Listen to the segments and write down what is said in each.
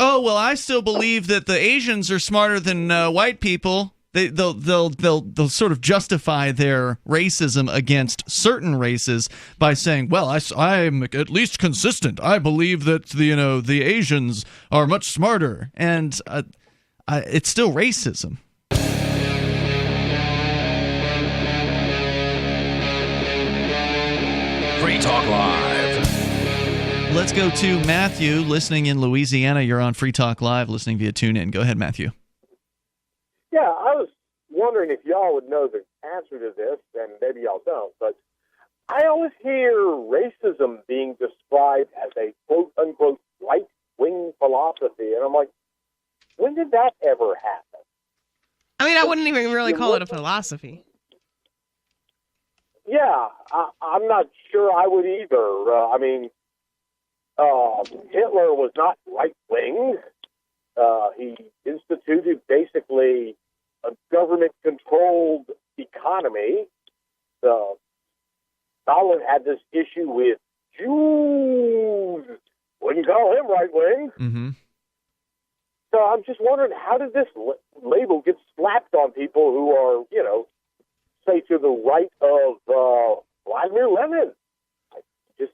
Oh, well, I still believe that the Asians are smarter than white people. They'll sort of justify their racism against certain races by saying, well, I'm at least consistent. I believe that the Asians are much smarter, and it's still racism. Free Talk Live. Let's go to Matthew, listening in Louisiana. You're on Free Talk Live, listening via TuneIn. Go ahead, Matthew. Yeah, I was wondering if y'all would know the answer to this, and maybe y'all don't, but I always hear racism being described as a quote-unquote right-wing philosophy, and I'm like, when did that ever happen? I mean, I wouldn't even really call it a philosophy. Yeah, I'm not sure I would either. Hitler was not right-wing. He instituted basically a government-controlled economy. Stalin had this issue with Jews. Wouldn't call him right-wing. Mm-hmm. So I'm just wondering, how did this label get slapped on people who are, say, to the right of Vladimir Lenin? Just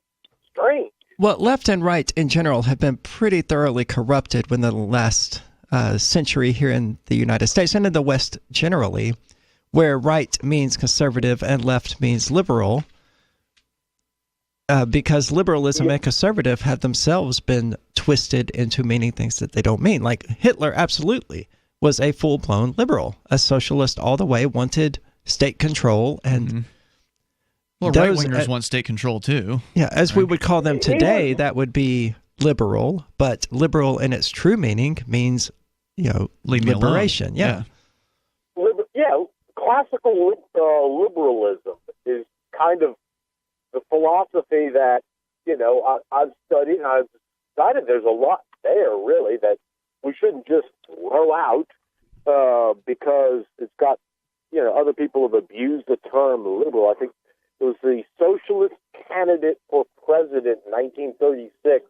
strange. Well, left and right in general have been pretty thoroughly corrupted within the last century here in the United States and in the West generally, where right means conservative and left means liberal, because liberalism and conservative have themselves been twisted into meaning things that they don't mean. Like Hitler absolutely was a full-blown liberal, a socialist all the way, wanted state control and... Mm-hmm. Well, right-wingers want state control, too. Yeah, as we would call them today, that would be liberal, but liberal in its true meaning means, liberation. Yeah. Classical liberalism is kind of the philosophy that, I've studied, and I've decided there's a lot there, really, that we shouldn't just throw out because it's got, other people have abused the term liberal. I think it was the socialist candidate for president in 1936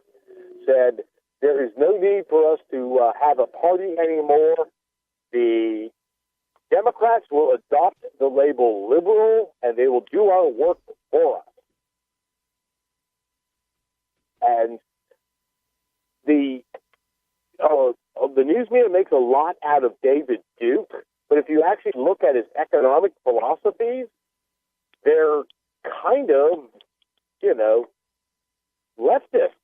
said, there is no need for us to have a party anymore. The Democrats will adopt the label liberal, and they will do our work for us. And the news media makes a lot out of David Duke, but if you actually look at his economic philosophies, they're kind of, leftist.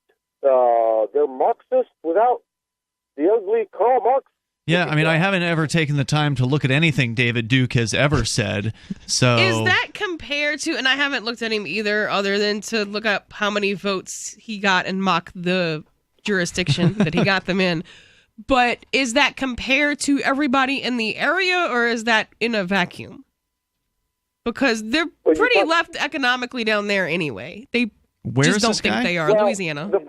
They're Marxist without the ugly Karl Marx. Yeah, I mean, I haven't ever taken the time to look at anything David Duke has ever said. So is that compared to, and I haven't looked at him either, other than to look up how many votes he got and mock the jurisdiction that he got them in. But is that compared to everybody in the area, or is that in a vacuum? Because they're pretty left economically down there anyway. They just don't think they are. Well, Louisiana. The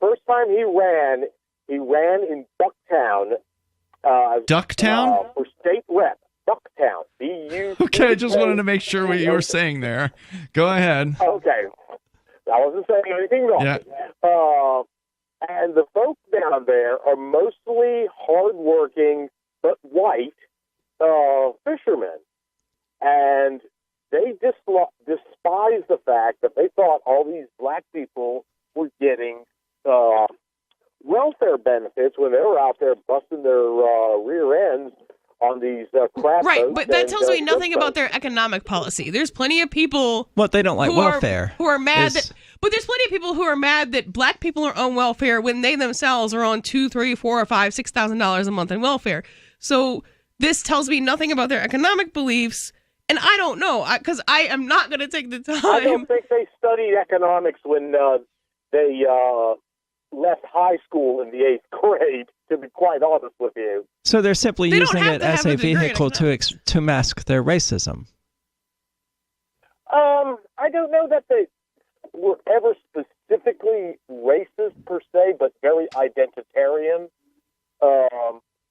first time he ran in Ducktown. Ducktown? For state rep. Ducktown. D-U-C-K. Okay, I just wanted to make sure what you were saying there. Go ahead. Okay. I wasn't saying anything wrong. Yeah. And the folks down there are mostly hardworking but white fishermen. And they despise the fact that they thought all these black people were getting welfare benefits when they were out there busting their rear ends on these crab right, boats. But that tells me nothing about their economic policy. There's plenty of people they don't like welfare. Who are mad but there's plenty of people who are mad that black people are on welfare when they themselves are on $2,000, $3,000, $4,000, $5,000, $6,000 a month in welfare. So this tells me nothing about their economic beliefs. And I don't know, because I am not going to take the time. I don't think they studied economics when they left high school in the 8th grade, to be quite honest with you. So they're simply using it as a vehicle to mask their racism. I don't know that they were ever specifically racist per se, but very identitarian.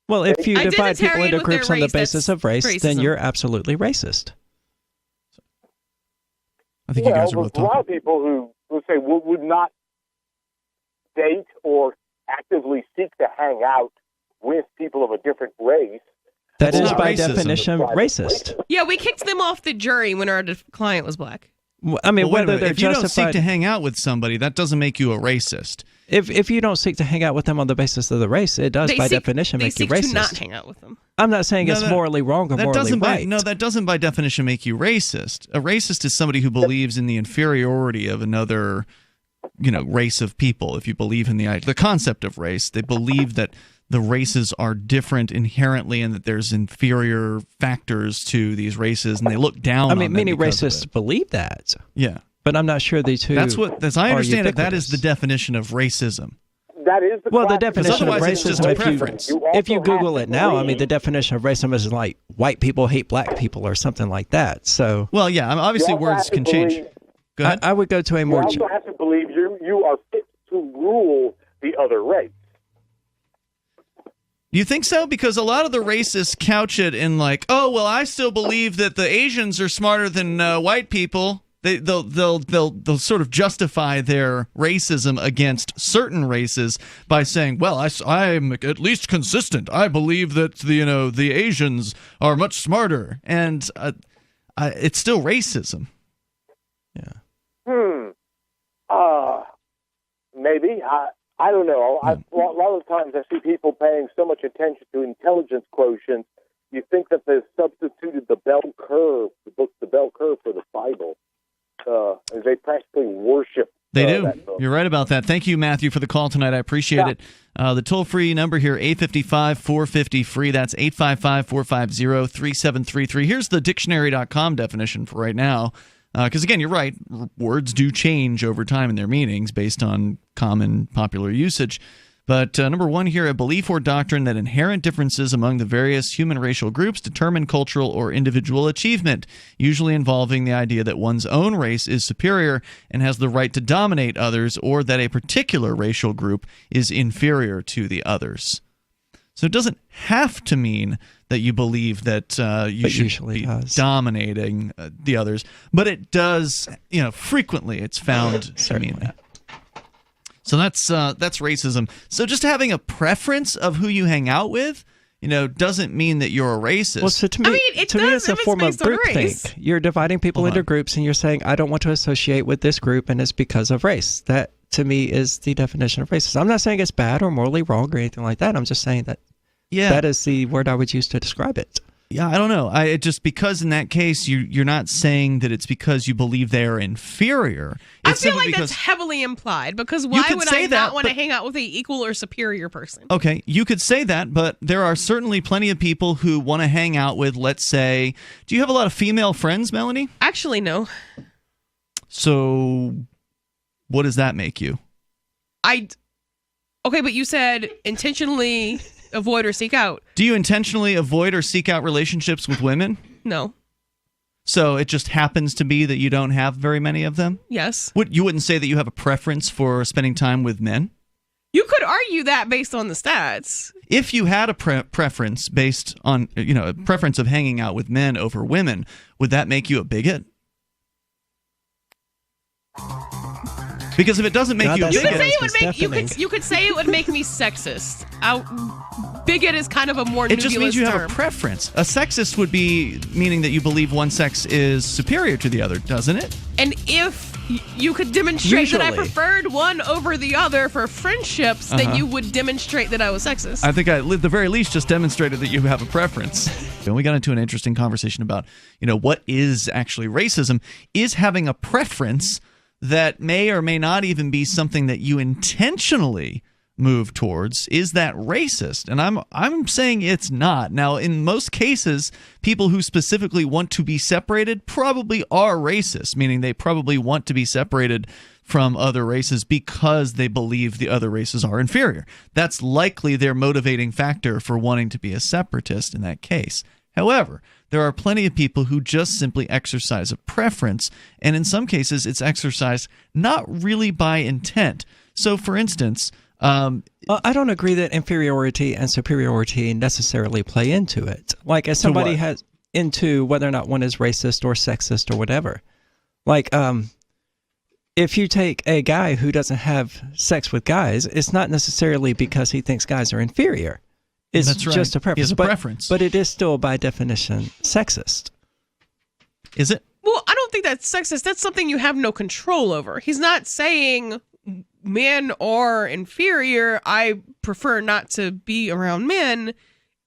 Well, if you divide people into groups on the basis of race, then you're absolutely racist. I think you guys are both talking. A lot of people who say would not date or actively seek to hang out with people of a different race, That That's is not by racism. definition racist. Yeah, we kicked them off the jury when our client was black. I mean, Well, wait a whether minute. they're If you don't seek justified. to hang out with somebody, that doesn't make you a racist. If you don't seek to hang out with them on the basis of the race, it does by definition they make you seek to racist. not hang out with them. I'm not saying it's morally wrong or morally right. That doesn't by definition make you racist. A racist is somebody who believes in the inferiority of another, race of people. If you believe in the concept of race, they believe that the races are different inherently and that there's inferior factors to these races, and they look down on them many because of racists it. believe that. Yeah. But I'm not sure the two. As I understand it, that is the ubiquitous. definition of racism. that is the Well, the classic definition of otherwise it's just racism, a preference. if you also Google have it to now, believe- the definition of racism is like white people hate black people or something like that. So Well, yeah, obviously You also words have to can change. believe- Go ahead. I would go to a You more. also have to believe you are fit to rule the other race. You think so? Because a lot of the racists couch it in like, oh well, I still believe that the Asians are smarter than white people. They'll sort of justify their racism against certain races by saying, well, I'm at least consistent. I believe that the Asians are much smarter, and it's still racism. Maybe. I don't know. A lot of times I see people paying so much attention to intelligence quotient, you think that they've substituted the bell curve, the bell curve for the Bible. They practically worship They do. that book. You're right about that. Thank you, Matthew, for the call tonight. I appreciate it. The toll-free number here, 855-450-FREE. That's 855-450-3733. Here's the dictionary.com definition for right now. Because, again, you're right. Words do change over time in their meanings based on common popular usage. But number one here, a belief or doctrine that inherent differences among the various human racial groups determine cultural or individual achievement, usually involving the idea that one's own race is superior and has the right to dominate others, or that a particular racial group is inferior to the others. So it doesn't have to mean that you believe that you should be dominating the others, but it does, frequently it's found to mean that. So that's racism. So just having a preference of who you hang out with, doesn't mean that you're a racist. Well, so to me, it's a form of groupthink. You're dividing people into groups, and you're saying, I don't want to associate with this group, and it's because of race. That, to me, is the definition of racism. I'm not saying it's bad or morally wrong or anything like that. I'm just saying that that is the word I would use to describe it. Yeah, I don't know. Because in that case, you're not saying that it's because you believe they're inferior. I feel like that's heavily implied, because why would I not want to hang out with an equal or superior person? Okay, you could say that, but there are certainly plenty of people who want to hang out with, let's say, do you have a lot of female friends, Melanie? Actually, no. So what does that make you? Okay, but you said intentionally avoid or seek out. Do you intentionally avoid or seek out relationships with women? No. So it just happens to be that you don't have very many of them? Yes. You wouldn't say that you have a preference for spending time with men? You could argue that based on the stats. If you had a preference based on, a preference of hanging out with men over women, would that make you a bigot? Because if it doesn't make you a bigot, you could say it would make me sexist. Bigot is kind of a more nebulous term. It just means you have term. a preference. A sexist would be meaning that you believe one sex is superior to the other, doesn't it? And if you could demonstrate that I preferred one over the other for friendships, then you would demonstrate that I was sexist. I think I, at the very least, just demonstrated that you have a preference. And we got into an interesting conversation about, what is actually racism. Is having a preference that may or may not even be something that you intentionally move towards, is that racist? And I'm saying it's not. Now, in most cases, people who specifically want to be separated probably are racist, meaning they probably want to be separated from other races because they believe the other races are inferior. That's likely their motivating factor for wanting to be a separatist in that case. However, there are plenty of people who just simply exercise a preference, and in some cases it's exercised not really by intent. So, for instance, I don't agree that inferiority and superiority necessarily play into it. Like, as somebody has into whether or not one is racist or sexist or whatever. Like, if you take a guy who doesn't have sex with guys, it's not necessarily because he thinks guys are inferior. It's That's right. just a preference. He has a preference. But it is still, by definition, sexist. Is it? Well, I don't think that's sexist. That's something you have no control over. He's not saying men are inferior. I prefer not to be around men.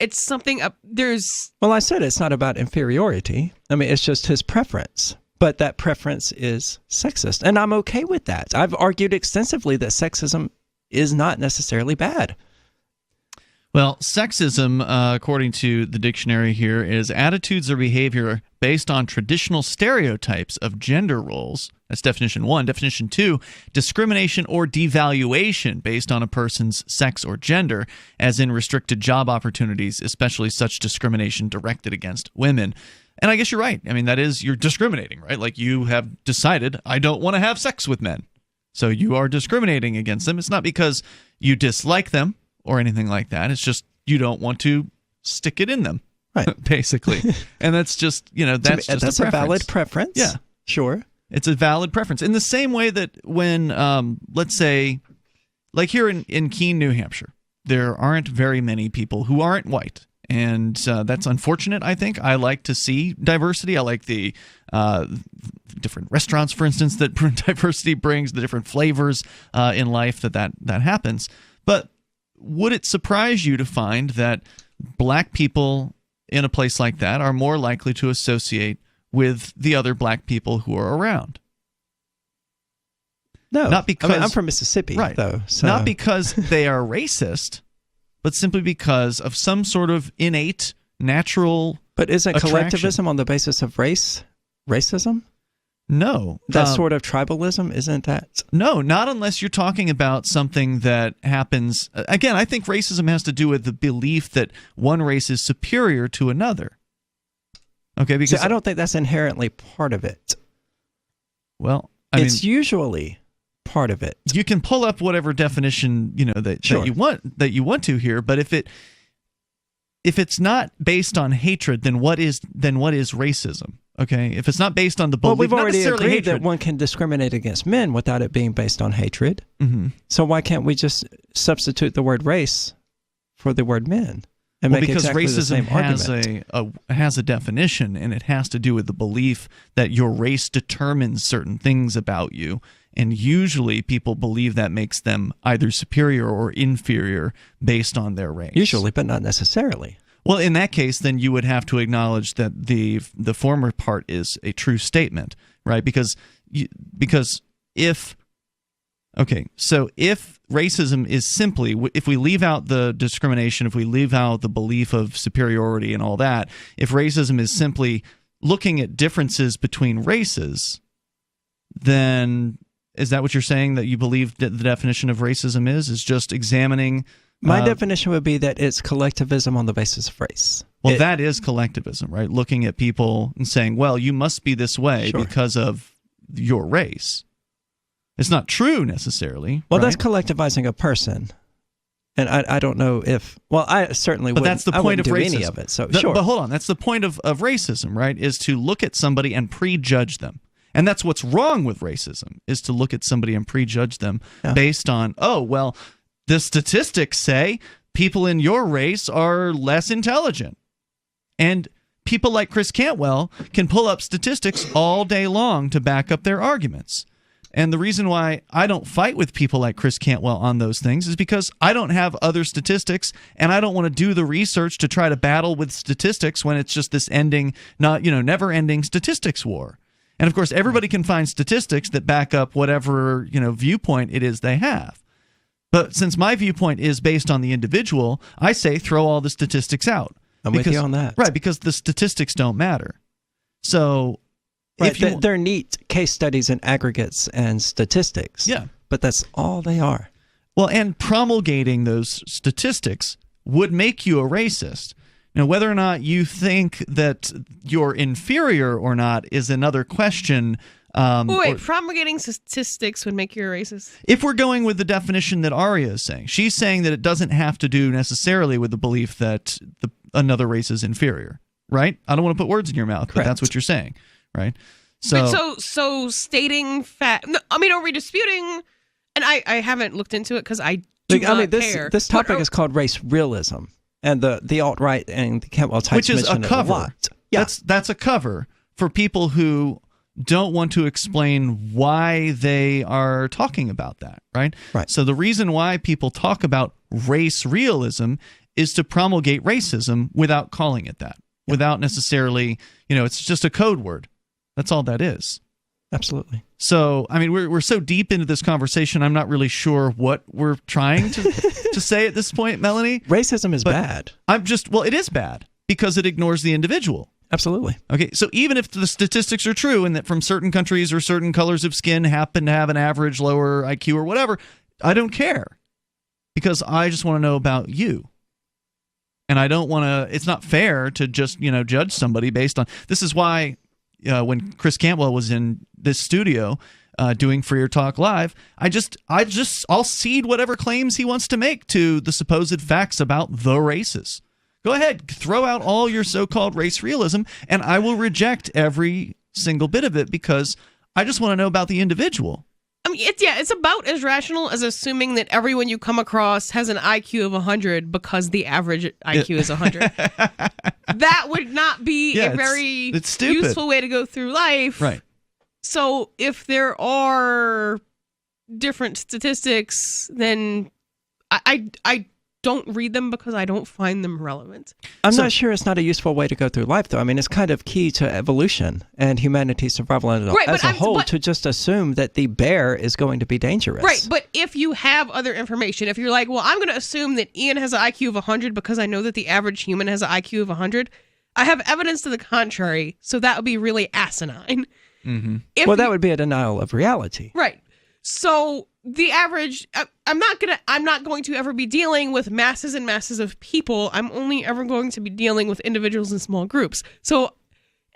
It's something there's. Well, I said it's not about inferiority. I mean, it's just his preference. But that preference is sexist. And I'm okay with that. I've argued extensively that sexism is not necessarily bad. Well, sexism, according to the dictionary here, is attitudes or behavior based on traditional stereotypes of gender roles. That's definition 1. Definition 2, discrimination or devaluation based on a person's sex or gender, as in restricted job opportunities, especially such discrimination directed against women. And I guess you're right. I mean, that is, you're discriminating, right? Like you have decided, I don't want to have sex with men. So you are discriminating against them. It's not because you dislike them or anything like that. It's just you don't want to stick it in them, right? Basically. And that's just, that's just a valid preference. Yeah. Sure. It's a valid preference. In the same way that when, let's say, like here in Keene, New Hampshire, there aren't very many people who aren't white. And that's unfortunate, I think. I like to see diversity. I like the different restaurants, for instance, that diversity brings, the different flavors in life that happens. But would it surprise you to find that black people in a place like that are more likely to associate with the other black people who are around? No. Not because, I'm from Mississippi, right, though. So. Not because they are racist, but simply because of some sort of innate, natural But isn't attraction. collectivism on the basis of racism? No. That sort of tribalism, isn't that? No, not unless you're talking about something that happens. Again, I think racism has to do with the belief that one race is superior to another. Okay, because I don't think that's inherently part of it. Well, it's usually part of it. You can pull up whatever definition Sure. that you want to here, but if it's not based on hatred, then what is racism? Okay, if it's not based on the belief, well, we've already agreed hatred. that one can discriminate against men without it being based on hatred. Mm-hmm. So why can't we just substitute the word race for the word men and make because exactly the same racism argument? has a definition, and it has to do with the belief that your race determines certain things about you, and usually people believe that makes them either superior or inferior based on their race. Usually, but not necessarily. Well, in that case, then you would have to acknowledge that the former part is a true statement, right? Because if racism is simply, if we leave out the discrimination, if we leave out the belief of superiority and all that, if racism is simply looking at differences between races, then is that what you're saying, that you believe that the definition of racism is just examining? My definition would be that it's collectivism on the basis of race. Well, that is collectivism, right? Looking at people and saying, well, you must be this way Sure. because of your race. It's not true necessarily. Well, right? that's collectivizing a person. And I don't know if, well, I certainly But wouldn't, that's the I point wouldn't of do racism. any of it. So, sure. But hold on, that's the point of racism, right? Is to look at somebody and prejudge them. And that's what's wrong with racism, is to look at somebody and prejudge them based on, oh, well, the statistics say people in your race are less intelligent. And people like Chris Cantwell can pull up statistics all day long to back up their arguments. And the reason why I don't fight with people like Chris Cantwell on those things is because I don't have other statistics, and I don't want to do the research to try to battle with statistics when it's just this never-ending statistics war. And of course, everybody can find statistics that back up whatever viewpoint it is they have. But since my viewpoint is based on the individual, I say throw all the statistics out. I'm with you on that. Right, because the statistics don't matter. So, right, they're neat case studies and aggregates and statistics. Yeah. But that's all they are. Well, and promulgating those statistics would make you a racist. Now, whether or not you think that you're inferior or not is another question. Promulgating statistics would make you a racist? If we're going with the definition that Aria is saying, she's saying that it doesn't have to do necessarily with the belief that another race is inferior, right? I don't want to put words in your mouth, but that's what you're saying, right? So stating fact. No, I mean, are we disputing? And I haven't looked into it because I do not care. This topic is called race realism, and the alt-right and the Cantwell types which is a mention it cover. lot. Yeah. That's a cover for people who don't want to explain why they are talking about that, right? Right. So the reason why people talk about race realism is to promulgate racism without calling it that, without necessarily, it's just a code word. That's all that is. Absolutely. So, I mean, we're so deep into this conversation, I'm not really sure what we're trying to to say at this point, Melanie. Racism is bad. It is bad because it ignores the individual. Absolutely. Okay, so even if the statistics are true and that from certain countries or certain colors of skin happen to have an average lower IQ or whatever, I don't care because I just want to know about you. And I don't want to, it's not fair to just, judge somebody based on, this is why when Chris Cantwell was in this studio doing Freer Talk Live, I'll cede whatever claims he wants to make to the supposed facts about the races. Go ahead, throw out all your so-called race realism, and I will reject every single bit of it because I just want to know about the individual. I mean, it's about as rational as assuming that everyone you come across has an IQ of 100 because the average IQ is 100. That would not be a very useful way to go through life. Right. So if there are different statistics, then I don't read them because I don't find them relevant. I'm not sure it's not a useful way to go through life, though. I mean, it's kind of key to evolution and humanity's survival as a whole to just assume that the bear is going to be dangerous. Right, but if you have other information, if you're like, well, I'm going to assume that Ian has an IQ of 100 because I know that the average human has an IQ of 100, I have evidence to the contrary, so that would be really asinine. Mm-hmm. That would be a denial of reality. Right. So the average, I'm not going to ever be dealing with masses and masses of people. I'm only ever going to be dealing with individuals in small groups. So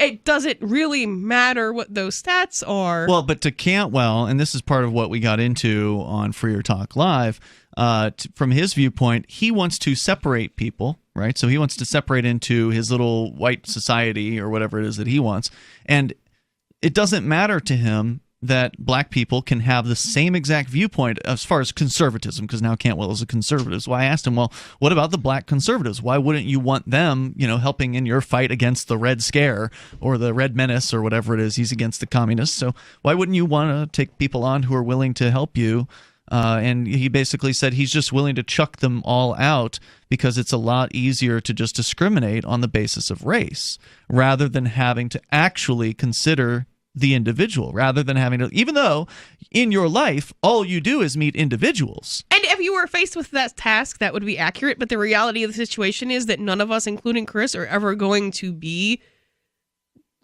it doesn't really matter what those stats are. Well, but to Cantwell, and this is part of what we got into on Freer Talk Live, from his viewpoint, he wants to separate people, right? So he wants to separate into his little white society or whatever it is that he wants. And it doesn't matter to him that black people can have the same exact viewpoint as far as conservatism, because now Cantwell is a conservative. So I asked him, well, what about the black conservatives? Why wouldn't you want them, helping in your fight against the Red Scare or the Red Menace or whatever it is? He's against the communists. So why wouldn't you want to take people on who are willing to help you? And he basically said he's just willing to chuck them all out because it's a lot easier to just discriminate on the basis of race rather than having to actually consider the individual, rather than having to, even though in your life all you do is meet individuals. And if you were faced with that task, that would be accurate, but the reality of the situation is that none of us, including Chris, are ever going to be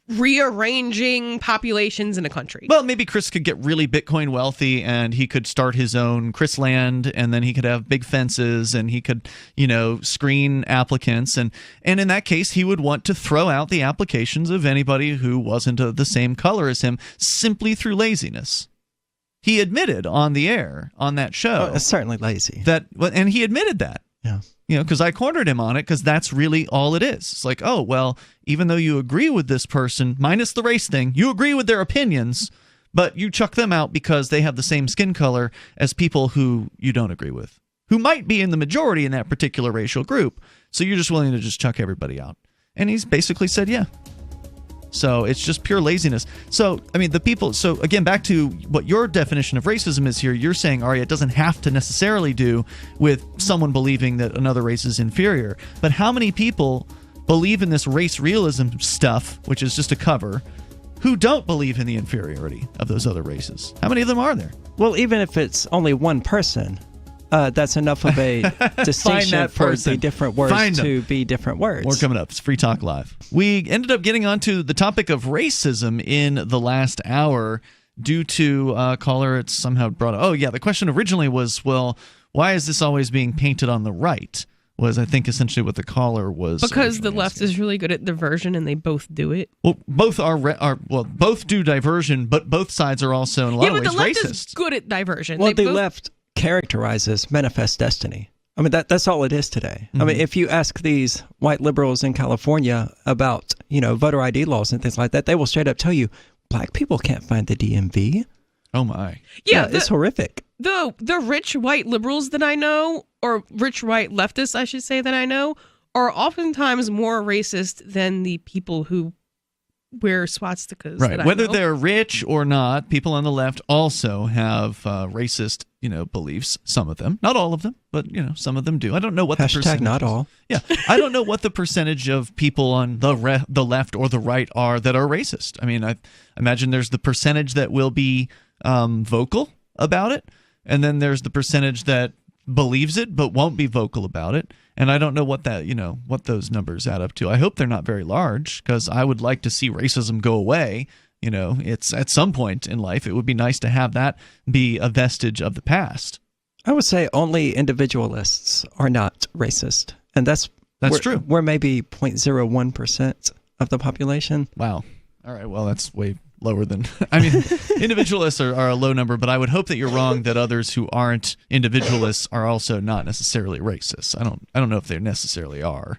rearranging populations in a country. Well, maybe Chris could get really Bitcoin wealthy and he could start his own Chris Land, and then he could have big fences and he could, screen applicants. And in that case, he would want to throw out the applications of anybody who wasn't the same color as him simply through laziness. He admitted on the air on that show. It's certainly lazy. And he admitted that. Yeah. Because I cornered him on it because that's really all it is. It's like, oh, well, even though you agree with this person, minus the race thing, you agree with their opinions, but you chuck them out because they have the same skin color as people who you don't agree with, who might be in the majority in that particular racial group. So you're just willing to just chuck everybody out. And he's basically said, yeah. So it's just pure laziness. So, I mean, so again, back to what your definition of racism is here, you're saying, Aria, it doesn't have to necessarily do with someone believing that another race is inferior. But how many people believe in this race realism stuff, which is just a cover, who don't believe in the inferiority of those other races? How many of them are there? Well, even if it's only one person, that's enough of a distinction for the different words to be different words. More coming up. It's Free Talk Live. We ended up getting onto the topic of racism in the last hour due to a caller. It's somehow brought up. Oh, yeah. The question originally was, well, why is this always being painted on the right? Was, I think, essentially what the caller was. Because the left is really good at diversion and they both do it. Well, both both do diversion, but both sides are also in a lot of ways racist. Yeah, but the left is good at diversion. Well, the left characterizes manifest destiny. I mean, that's all it is today. Mm-hmm. I mean, if you ask these white liberals in California about, voter ID laws and things like that, they will straight up tell you, black people can't find the DMV. Oh my. Yeah, It's horrific. the rich white liberals that I know, or rich white leftists, I should say, that I know, are oftentimes more racist than the people who wear swastikas. Right. that I Whether know. they're rich or not, people on the left also have racist, beliefs. Some of them, not all of them, but some of them do. I don't know what the Hashtag percentage not is. all. Yeah, I don't know what the percentage of people on the left or the right are that are racist. I mean, I imagine there's the percentage that will be vocal about it, and then there's the percentage that believes it but won't be vocal about it. And I don't know what what those numbers add up to. I hope they're not very large, because I would like to see racism go away. It's at some point in life, it would be nice to have that be a vestige of the past. I would say only individualists are not racist. And that's true. We're maybe 0.01% of the population. Wow. All right. Well, that's way lower than I mean, individualists are a low number, but I would hope that you're wrong, that others who aren't individualists are also not necessarily racist. I don't know if they necessarily are,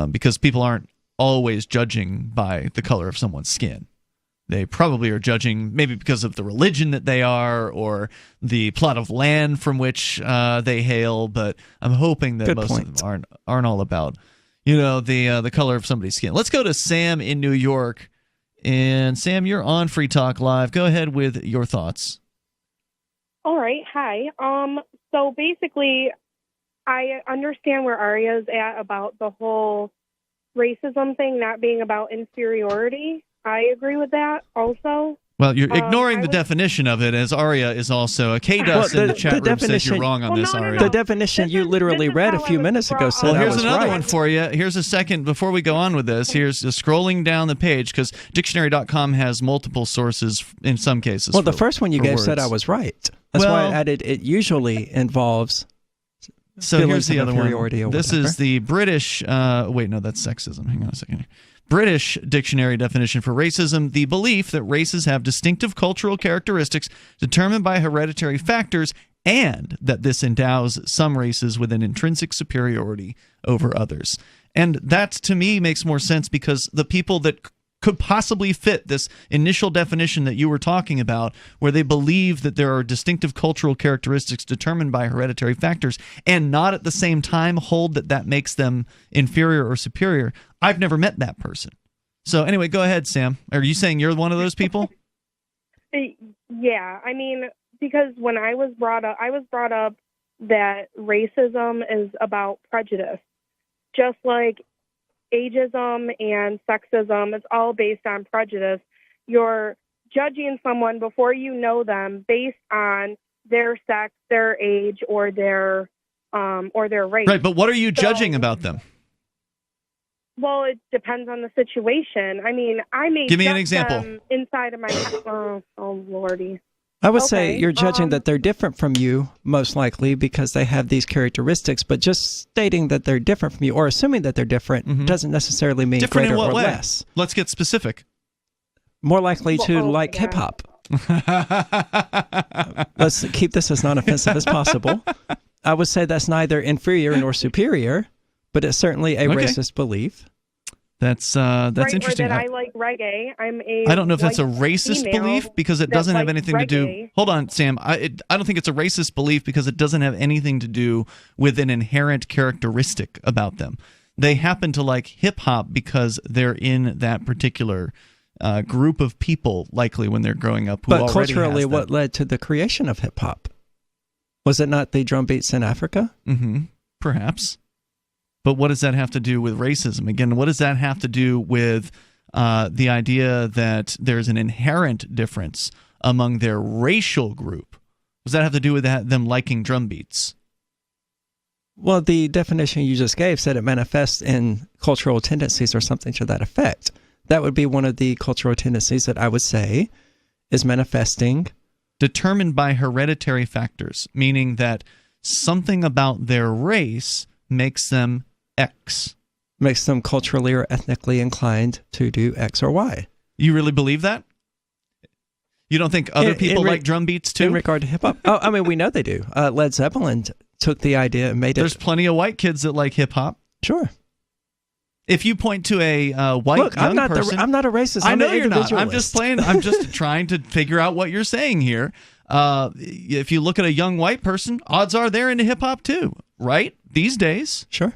because people aren't always judging by the color of someone's skin. They probably are judging maybe because of the religion that they are, or the plot of land from which they hail. But I'm hoping that most of them aren't all about the color of somebody's skin. Let's go to Sam in New York. And Sam, you're on Free Talk Live. Go ahead with your thoughts. All right. Hi. So basically, I understand where Aria's at about the whole racism thing not being about inferiority. I agree with that also. Well, you're ignoring the definition of it, as Aria is also. K-Dust in the chat room says you're wrong on this, Aria. The definition you literally read a few minutes ago said I was right. Well, here's another one for you. Here's a second, before we go on with this, here's scrolling down the page, because dictionary.com has multiple sources in some cases. Well, the first one you gave said I was right. That's why I added it usually involves So here's the other one. This whatever. is the British, wait, no, that's sexism. Hang on a second. British dictionary definition for racism: the belief that races have distinctive cultural characteristics determined by hereditary factors, and that this endows some races with an intrinsic superiority over others. And that, to me, makes more sense, because the people that could possibly fit this initial definition that you were talking about, where they believe that there are distinctive cultural characteristics determined by hereditary factors, and not at the same time hold that makes them inferior or superior. I've never met that person. So anyway, go ahead, Sam. Are you saying you're one of those people? Yeah, I mean, because when I was brought up that racism is about prejudice, just like ageism and sexism. It's all based on prejudice. You're judging someone before you know them based on their sex, their age, or their race. Right, but what are you judging about them? Well, it depends on the situation. I mean, I may give me an judge example them inside of my oh lordy. I would say you're judging that they're different from you, most likely, because they have these characteristics, but just stating that they're different from you, or assuming that they're different, doesn't necessarily mean different greater in what or way? less. Let's get specific. More likely to like hip-hop. Let's keep this as non-offensive as possible. I would say that's neither inferior nor superior, but it's certainly a racist belief. That's right, interesting. Or that I like reggae. I don't know if that's a racist belief, because it doesn't have anything to do. Hold on, Sam. I don't think it's a racist belief, because it doesn't have anything to do with an inherent characteristic about them. They happen to like hip hop because they're in that particular group of people, likely when they're growing up. Who but already culturally, has that. what led to the creation of hip hop? Was it not the drum beats in Africa? Mm-hmm. Perhaps. But what does that have to do with racism? Again, what does that have to do with the idea that there's an inherent difference among their racial group? Does that have to do with them liking drum beats? Well, the definition you just gave said it manifests in cultural tendencies or something to that effect. That would be one of the cultural tendencies that I would say is manifesting. Determined by hereditary factors, meaning that something about their race makes them X. Makes them culturally or ethnically inclined to do X or Y. You really believe that? You don't think other people like drum beats too? In regard to hip-hop? Oh, I mean, we know they do. Led Zeppelin took the idea and made it. There's plenty of white kids that like hip-hop. Sure. If you point to a white Look, young I'm person, not a racist. I I'm know an you're not. I'm individualist. I'm just trying to figure out what you're saying here. If you look at a young white person, odds are they're into hip hop too, right? These days. Sure.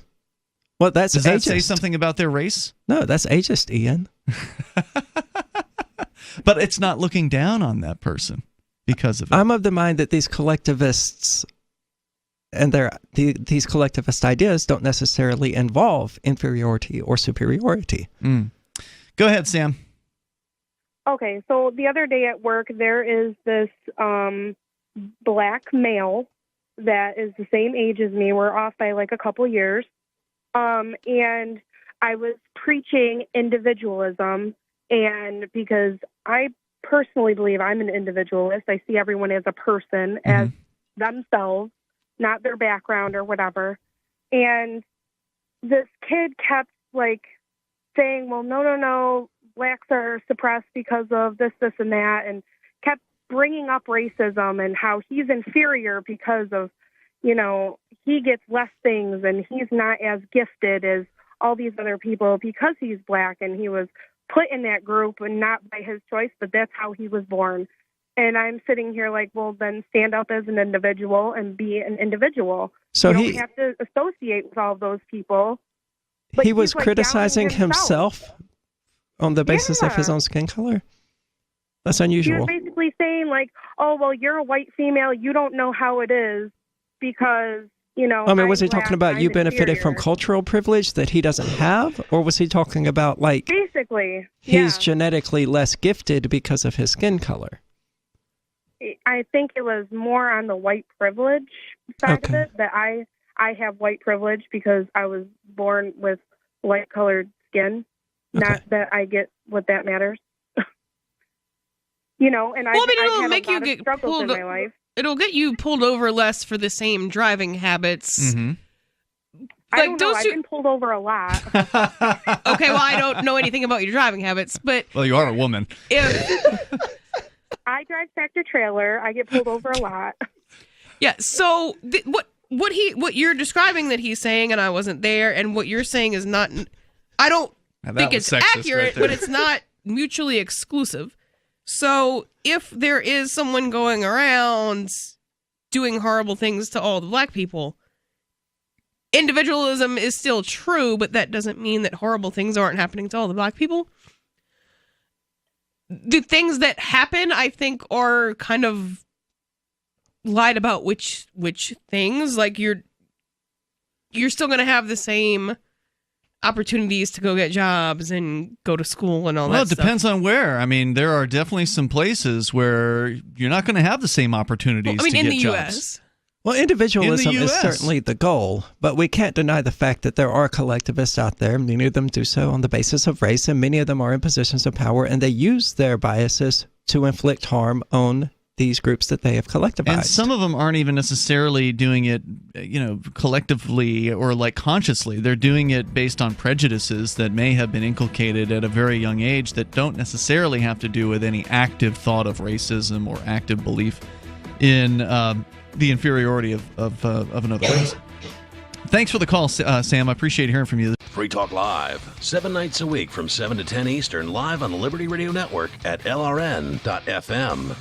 Well, that's Does that ageist. say something about their race? No, that's ageist, Ian. But it's not looking down on that person because of it. I'm of the mind that these collectivists and these collectivist ideas don't necessarily involve inferiority or superiority. Go ahead, Sam. Okay, so the other day at work, there is this black male that is the same age as me. We're off by like a couple years. And I was preaching individualism, and because I personally believe I'm an individualist, I see everyone as a person, as themselves, not their background or whatever. And this kid kept like saying, well, no, blacks are suppressed because of this, and that, and kept bringing up racism and how he's inferior because of, he gets less things and he's not as gifted as all these other people because he's black and he was put in that group and not by his choice, but that's how he was born. And I'm sitting here like, well, then stand up as an individual and be an individual. So you don't have to associate with all of those people. But he was he's, like, criticizing doubting himself on the basis of his own skin color? That's He unusual. was basically saying like, oh, well, you're a white female. You don't know how it is because, was he I'm talking black, about you I'm benefiting from inferior. cultural privilege that he doesn't have? Or was he talking about like Basically, he's yeah. genetically less gifted because of his skin color? I think it was more on the white privilege side Okay. of it, that I have white privilege because I was born with light colored skin. Okay. Not that I get what that matters. And Well, I mean, I've it'll had make a you lot of get struggles pulled. in my life. It'll get you pulled over less for the same driving habits. I Like, don't know. those I've two- been pulled over a lot. Okay, well, I don't know anything about your driving habits, but Well, you are a woman. if I drive tractor trailer. I get pulled over a lot. yeah, so what you're describing that he's saying, and I wasn't there, and what you're saying is not. I don't Now, that think was it's sexist accurate, right there. but it's not mutually exclusive. So if there is someone going around doing horrible things to all the black people, individualism is still true, but that doesn't mean that horrible things aren't happening to all the black people. The things that happen, I think, are kind of lied about which things. Like you're still going to have the same opportunities to go get jobs and go to school and all Well, that it depends on where. I mean, there are definitely some places where you're not going to have the same opportunities stuff. I mean, to in get the jobs. U.S. Well, individualism In the is US. certainly the goal, but we can't deny the fact that there are collectivists out there. Many of them do so on the basis of race, and many of them are in positions of power, and they use their biases to inflict harm on these groups that they have collectivized. And some of them aren't even necessarily doing it, collectively or like consciously. They're doing it based on prejudices that may have been inculcated at a very young age that don't necessarily have to do with any active thought of racism or active belief in the inferiority of another race. Thanks for the call, Sam. I appreciate hearing from you. Free Talk Live, 7 nights a week from 7 to 10 Eastern, live on the Liberty Radio Network at LRN.FM.